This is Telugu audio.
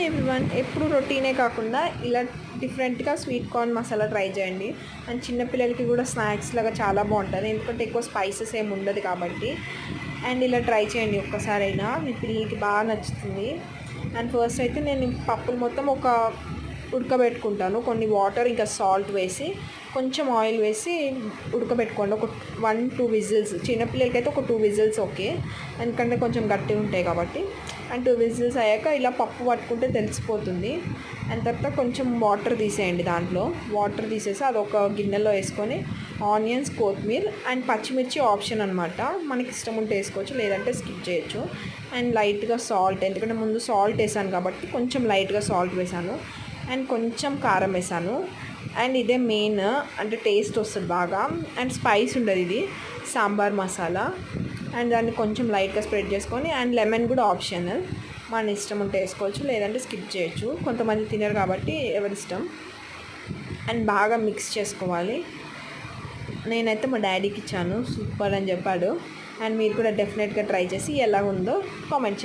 ఎవ్రీవన్, ఎప్పుడు రొటీనే కాకుండా ఇలా డిఫరెంట్గా స్వీట్ కార్న్ మసాలా ట్రై చేయండి. అండ్ చిన్నపిల్లలకి కూడా స్నాక్స్ లాగా చాలా బాగుంటుంది, ఎందుకంటే ఎక్కువ స్పైసెస్ ఏమి ఉండదు కాబట్టి. అండ్ ఇలా ట్రై చేయండి ఒక్కసారైనా, మీ పిల్లలకి బాగా నచ్చుతుంది. అండ్ ఫస్ట్ అయితే నేను పప్పులు మొత్తం ఉడకబెట్టుకుంటాను. కొన్ని వాటర్ ఇంకా సాల్ట్ వేసి కొంచెం ఆయిల్ వేసి ఉడకబెట్టుకోండి. ఒక 1-2 విజిల్స్. చిన్నపిల్లలకి అయితే ఒక 2 విజిల్స్ ఓకే, ఎందుకంటే కొంచెం గట్టిగా ఉంటాయి కాబట్టి. అండ్ 2 విజిల్స్ అయ్యాక ఇలా పప్పు పట్టుకుంటే తెలిసిపోతుంది. అండ్ తర్వాత కొంచెం వాటర్ తీసేయండి. దాంట్లో వాటర్ తీసేసి అదొక గిన్నెలో వేసుకొని ఆనియన్స్, కొత్తిమీర అండ్ పచ్చిమిర్చి ఆప్షన్ అనమాట, మనకి ఇష్టం ఉంటే వేసుకోవచ్చు, లేదంటే స్కిప్ చేయొచ్చు. అండ్ లైట్గా సాల్ట్, ఎందుకంటే ముందు సాల్ట్ వేసాను కాబట్టి కొంచెం లైట్గా సాల్ట్ వేసాను. అండ్ కొంచెం కారం వేసాను. అండ్ ఇదే మెయిన్, అంటే టేస్ట్ వస్తుంది బాగా. అండ్ స్పైస్ ఉండదు, ఇది సాంబార్ మసాలా. అండ్ దాన్ని కొంచెం లైట్గా స్ప్రెడ్ చేసుకొని, అండ్ లెమన్ కూడా ఆప్షనల్, మన ఇష్టం ఉంటే వేసుకోవచ్చు, లేదంటే స్కిప్ చేయొచ్చు. కొంతమంది తినరు కాబట్టి ఎవరిష్టం. అండ్ బాగా మిక్స్ చేసుకోవాలి. నేనైతే మా డాడీకి ఇచ్చాను, సూపర్ అని చెప్పాడు. అండ్ మీరు కూడా డెఫినెట్గా ట్రై చేసి ఎలా ఉందో కామెంట్ చేయండి.